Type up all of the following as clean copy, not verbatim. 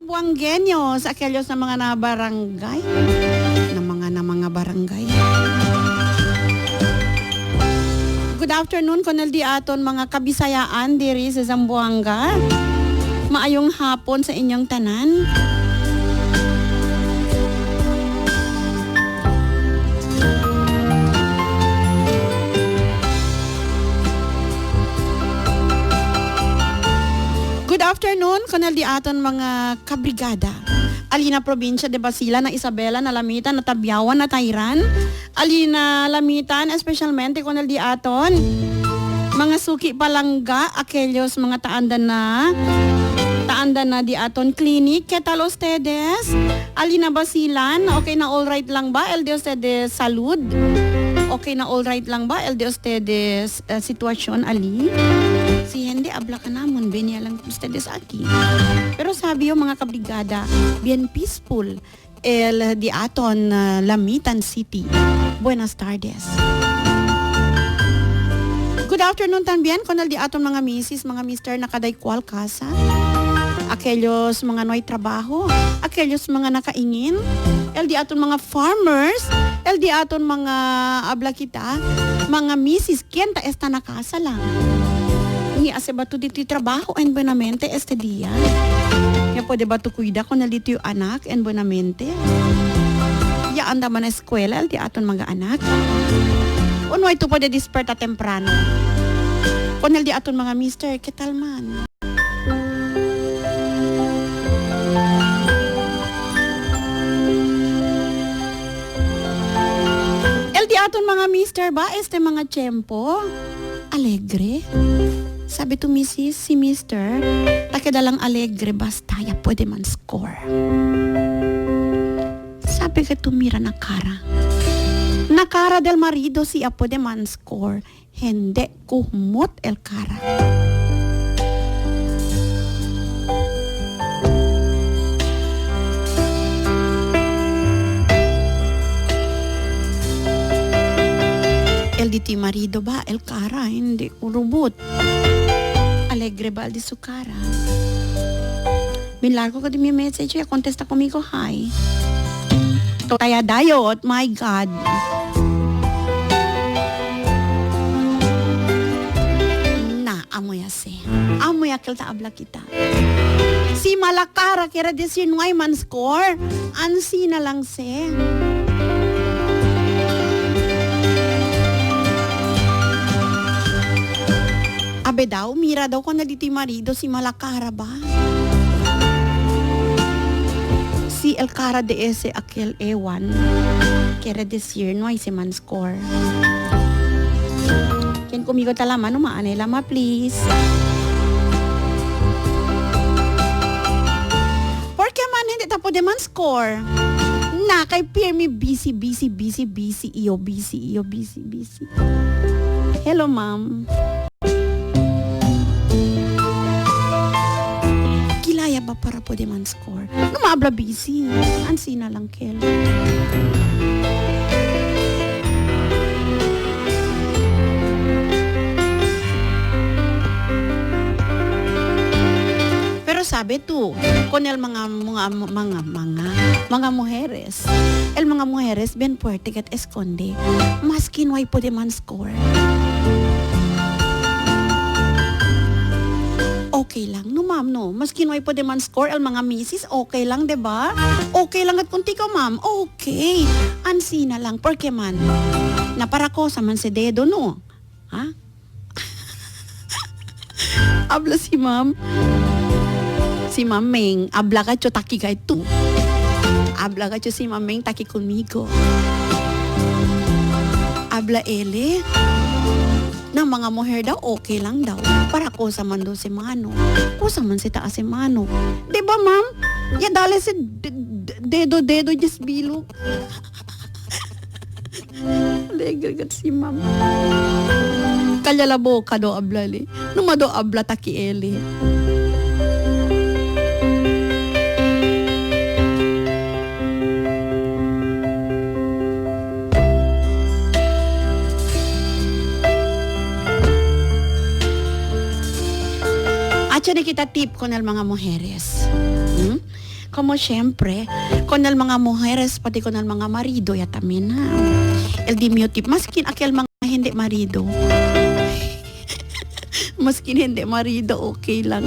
Buanggenyo sa aquellos na mga nabarangay, na mga barangay. Good afternoon, Colonel Di aton mga kabisayaan diri sa Zamboanga. Maayong hapon sa inyong tanan. Good afternoon, Colonel Di aton mga kabrigada. Alina probinsya de Basila na Isabela na Lamitan na Tabyawan na Tayran. Alina Lamitan, especialmente Colonel Di aton mga suki palangga, aquellos mga taandan na di aton clinic. ¿Qué tal ustedes? Alina Basilan, okay na all right lang ba? El de ustedes salud? Okay na all right lang ba? El de ustedes sitwasyon ali? Si hindi abla ka namon, benya lang ustedes aquí. Pero sabi yung mga kabrigada, bien peaceful el di aton Lamitan City. Buenas tardes. Good afternoon también, Colonel Di aton mga misis, mga mister na kaday kwal kasa. Aquellos mga noy trabaho, aquellos mga nakaingin, el di aton mga farmers, el di aton mga abla kita, mga misis, kienta esta na kasa lang. Ni ase ba to dito trabaho en buenamente este día? Ya pwede ba to cuida kung nalito yung anak en buenamente? Ya anda man na eskwela, el di aton mga anak. Uno ito pwede disperta temprano. Kung di aton mga mister, ketal man? El di aton mga mister ba, este mga tiyempo? Alegre? Sabi to misis, si mister, takidalang alegre basta ya pwede man score. Sabi ka tumira na cara. Na cara del marido siya pwede man score. Hindi kumot el cara. El diti marido ba el cara, hindi urubot. Alegre ba di su cara? Binlargo ko di mi message, contesta conmigo hi. Totaya dayot, my God. Amoy ase. Amoy akil ta abla kita. Si malakara kira desin ngay man score. Ansi na lang se. Abe daw, mira daw ko na diti marido si malakara ba? Si el cara de ese akil ewan. Kira desir ngay si man score. Ken kumigo talaman, umaanay lama please. Porque man hindi tapo de man score. Na kay Pierre busy. Iyo busy. Hello ma'am. Kilaya ba para po de man score? Numabla busy. Ansi na lang kel. Sabi to, con el mga mujeres. El mga mujeres ben puerte kat esconde. Maskin way po de man score. Okay lang, no ma'am, no. Maskin way po de man score, el mga misis, okay lang, diba? Okay lang at kunti ka, ma'am. Okay. Ansi na lang, porque man. Naparakosa man si dedo, no? Ha? Habla si ma'am. Si Mameng, habla ka taki ka ito. Habla ka si Mameng, taki conmigo. Habla ele. Na mga mujer daw, okay lang daw. Para ko sa man daw si Mano. Kusa man si taas si Mano. Diba, ma'am? Ya dali si dedo, just bilog. Legagat si ma'am. Kalyalabo ka do habla li. Numado habla taki ele. At siya na kita tip ko ng mga mujeres. Como syempre, kunal mga mujeres, pati kunal mga marido, yatamin na. El diminutive, maskin akil mga hindi marido. Maskin hindi marido, okay lang.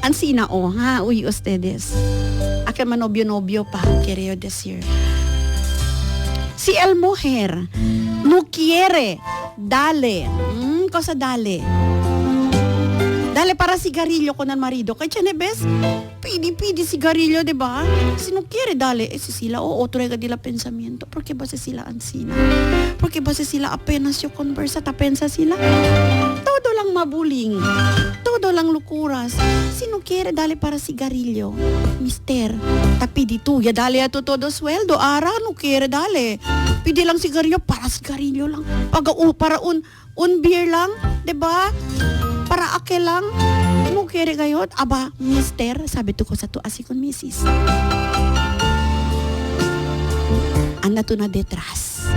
Ansina ha, uy ustedes. Akil manobyo-nobyo pa, querido decir. Si el mujer, no quiere, dale. Cosa dale? Dale para sigarilyo ko ng marido. Kaya Chenebes, pidi sigarilyo, di ba? Sino quiere dale? Si sila, otro ka dila pensamiento. Porque ba sila ansina? Porque ba sila apenas yung conversa, tapensa sila? Todo lang mabuling. Todo lang lukuras. Sino quiere dale para sigarilyo? Mister, tapi dito, ya dale ato todo sweldo. Ara, no quiere dale. Pidi lang sigarilyo, para sigarilyo lang. Para un beer lang, di ba? Para ake lang, mo kere gayot, aba, mister, sabi to ko sa to asikon misis. Anda to na detras.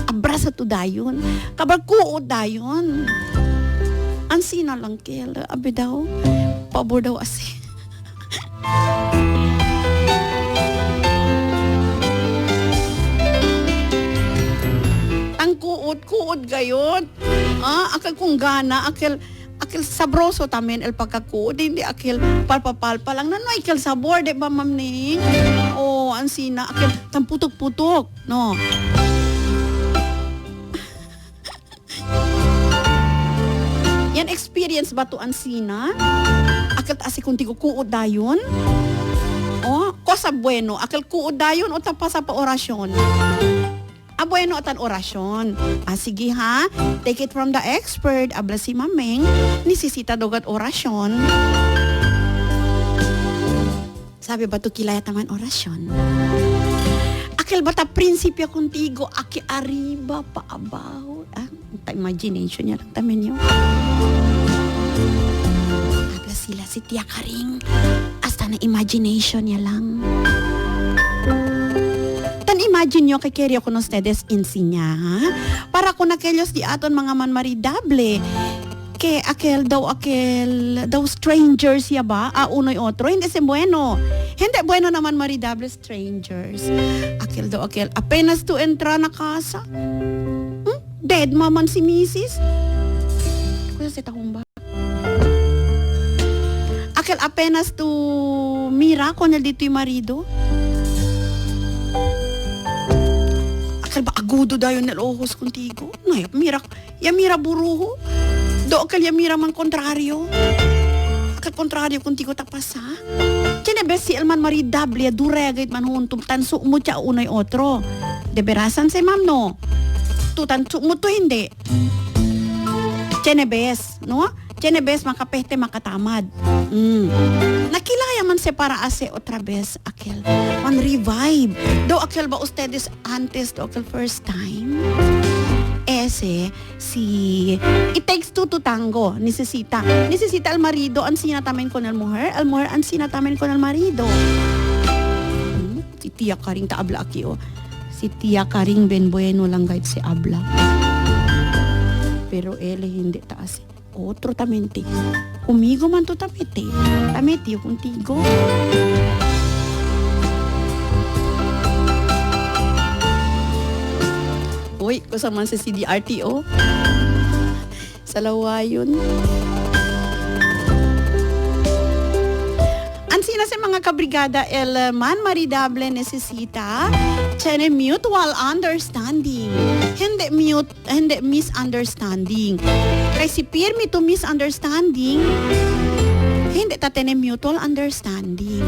Abra sa to dayon, kabar kuot dayon. Ansina lang kel, abi daw, pabor daw asi. Ang kuot gayot. Akal kung gana, akil sabroso tamen el pagkakuod, hindi akil palpapalpa lang. Nanoy akil sabor, di ba ma'am ning? Ansina, akil tamputok-putok, no? Yan experience ba to ansina? Akil asi kung tigo kuod dayon? Kosa bueno, akil kuod dayon o tapasa pa orasyon? Bueno atan orasyon. Sige ha, take it from the expert. Abla si Mameng, nisisita dogat orasyon. Sabi ba to kilaya taman orasyon? Akil bata prinsipyo kuntigo, aki arriba pa abaw. Imagination niya lang tamen yun. Abla sila si Tia Karing. Hasta na imagination niya lang. Imagine nyo kay Keryo con ustedes insinya, ha? Para kung nakelyos di aton mga manmaridable. Ke daw strangers ya ba? Unoy otro. Hindi si bueno. Hindi bueno naman maridable strangers. Daw apenas to entra na casa. Dead maman si Mrs. Kuya si tahong ba? Apenas to mira kung dito yung marido. Ba agudo dayon nel ojos contigo? No, mira buruho. Do mira man kontraryo. Akal kontraryo contigo tapas ha? Chenebes si elman maridable duregait man huntum tanso mo tsa unoy otro. Deberasan si ma'am no? Tu tanso mo to hindi. Chenebes, no? Chenebes makapete makatamad. Nakilaya man se para ase otra vez akil. Man revive. Do akil ba ustedes antes do akil first time? It takes two to tango. Necesita el marido ansina tamen con el mujer ansina tamen con el marido. Si Tia Karing ta abla aki Si Tia Karing ben bueno lang guide si abla. Pero hindi taas. Otro tamenti. Umigo man to tameti. Tameti yung contigo. Uy, kasama sa CDRTO. Sa lawayon. Ansina sa mga kabrigada el man maridable necesita tiene mutual understanding. Hindi misunderstanding. Kasi pirmi to misunderstanding, hindi tatene mutual understanding.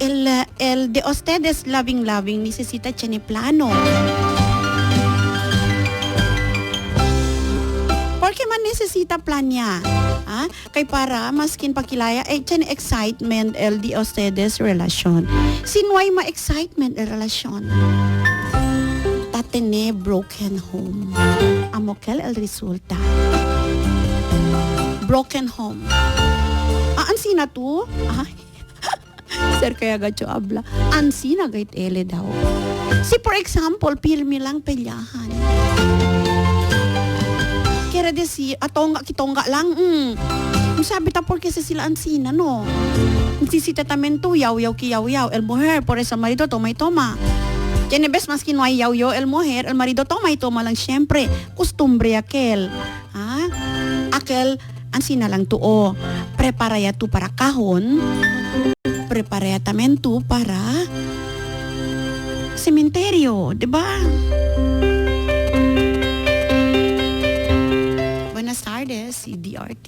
El de ustedes loving necesita tiene plano. Porque man necesita plan niya. Kay para maskin pakilaya tiene excitement el de ustedes relasyon. Sinway ma-excitement el relasyon. Tatene broken home. Amokel el resulta. Broken home. Ansina to? Sir kaya gacho abla. Ansina gait ele daw. Si for example, pirmi lang pelyahan. Kera de si atongga kitongga lang. Sabi ta porque sila ansina no. Nagsisitatamento, yaw-yaw ki yaw-yaw. El mujer, por esa marido, toma. Tiene ves mas no hay yaw-yaw el mujer, el marido toma lang siyempre. Costumbre aquel. Ha? Aquel, ansina lang tuo. Prepara ya tu para kahon. Prepara ya tamen tu para sementeryo, di ba? Buenas tardes, si DRT.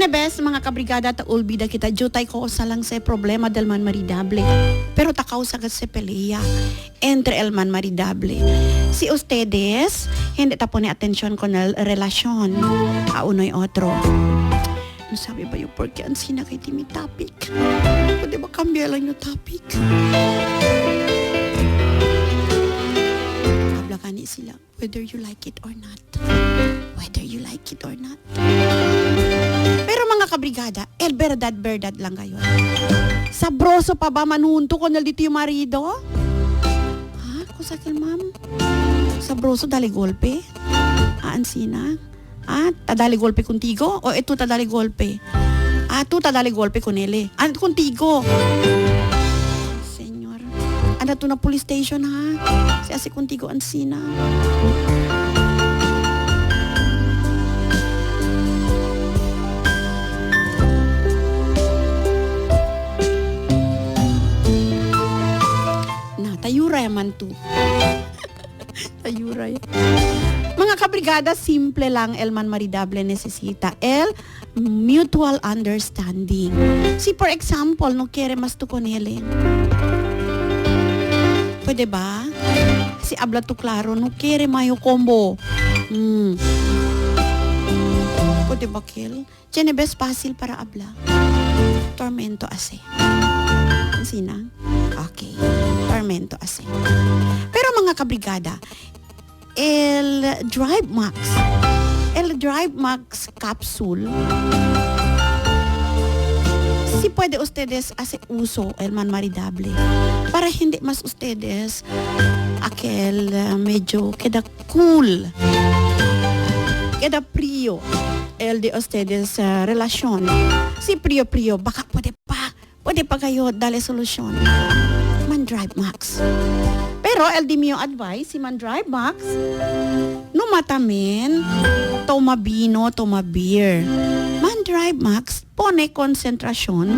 Bes, mga kabrigada ta ulbida kita, jutay ko sa lang sa problema del man maridable. Pero takaw sa se pelea entre el man maridable. Si ustedes, hindi tapo ni atensyon ko na relasyon. A uno'y otro. No sabi ba yung porke ang sina kay timi topic? Pwede ba kambya lang yung topic? Habla ka ni sila, whether you like it or not. Whether you like it or not. Pero mga kabrigada, verdad lang kayo. Sabroso pa ba manunto ko na dito yung marido? Ha? Kusakil ma'am? Sabroso dali golpe? Ansina? Tadali golpe contigo? O ito tadali golpe? Tu tadali golpe con ele? Contigo? Senyor. Anda to na police station ha? Si asi contigo ansina. Tayuray man to. Tayuray. Mga kabrigada, simple lang el man maridable necesita. El mutual understanding. Si for example, no quiere mas tu con ele. Pwede ba? Si habla tu claro, no quiere mayo combo. Pwede ba, Kel? Tiene bes fácil para habla. Tormento ase. Sina? Okay. Tormento ase. Pero mga kabrigada, el Drive Max capsule, si pwede ustedes hace uso el man maridable para hindi mas ustedes aquel medyo queda cool, queda frío el de ustedes relasyon. Si frío baka pwede pa kayo dale solusyon. Man Drive Max. Pero el di mio advice, si Man Drive Max, no matamin, toma vino, toma beer. Man Drive Max, pone konsentrasyon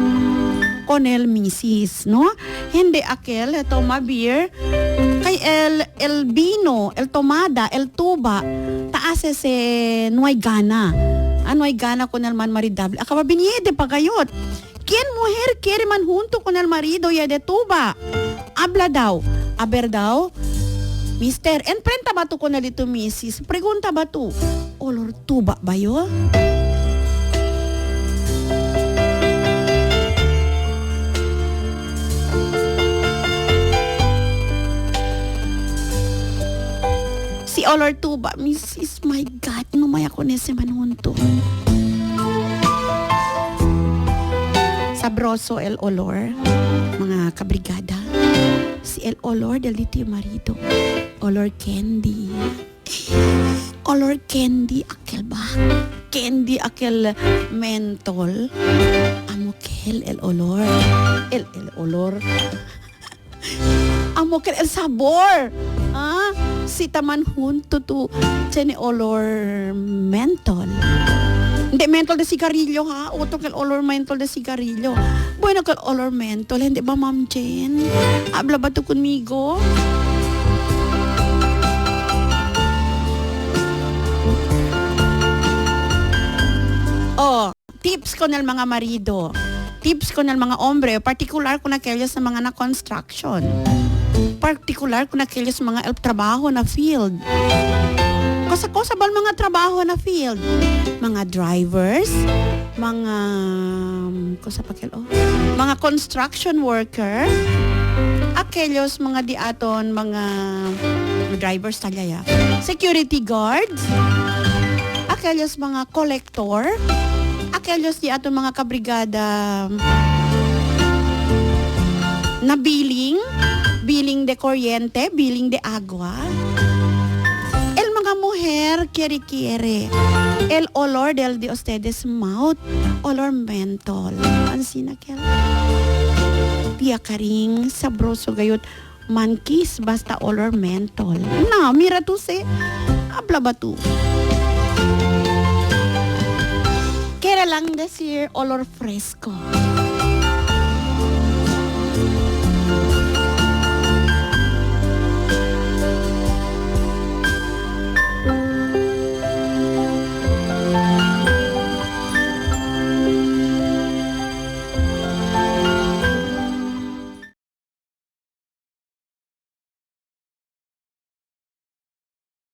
con el misis, no? Hindi aquel, toma beer, kay el vino, el tomada, el tuba, taas no hay gana. Ano ay gana con el man maridable? Acaba biniede pa kayot. ¿Quién mujer quiere man junto con el marido y de tuba? Habla daw. Aber daw. Mister, enfrenta ba to con el ito misis? Pregunta ba to? Olor tuba ba yo? Si olor tuba, misis, my God, numaya ko nese man junto. Sabroso el olor, mga kabrigada. Si el olor del dito yung marido. Olor candy. Olor candy, aquel ba? Candy, aquel mentol. Amokel el olor. El olor. Amokel el sabor. Si taman junto tu tiene olor mentol. Hindi mentol de sigarilyo ha. Uto kal olor mentol de sigarilyo. Bueno kal olor mentol. Hindi ba Ma'am Jen? Habla ba to conmigo? Tips ko ng mga marido. Tips ko ng mga hombre. Particular ko na kayo sa mga na-construction. Particular ko na kayo sa mga trabaho na field. Kosa ba mga trabaho na field? Mga drivers, mga mga construction worker, aquellos mga diaton, mga drivers talaya, security guards, aquellos mga kolektor, aquellos di ato mga kabrigada na billing de kuryente, billing de agua. El mga mujer quiere. El olor del de ustedes mouth, olor mentol. Pansin na kel. Tiya karing sabroso gayot mankis basta olor mentol. Na, mira tu se. Habla ba tu? Kaya lang decir olor fresco.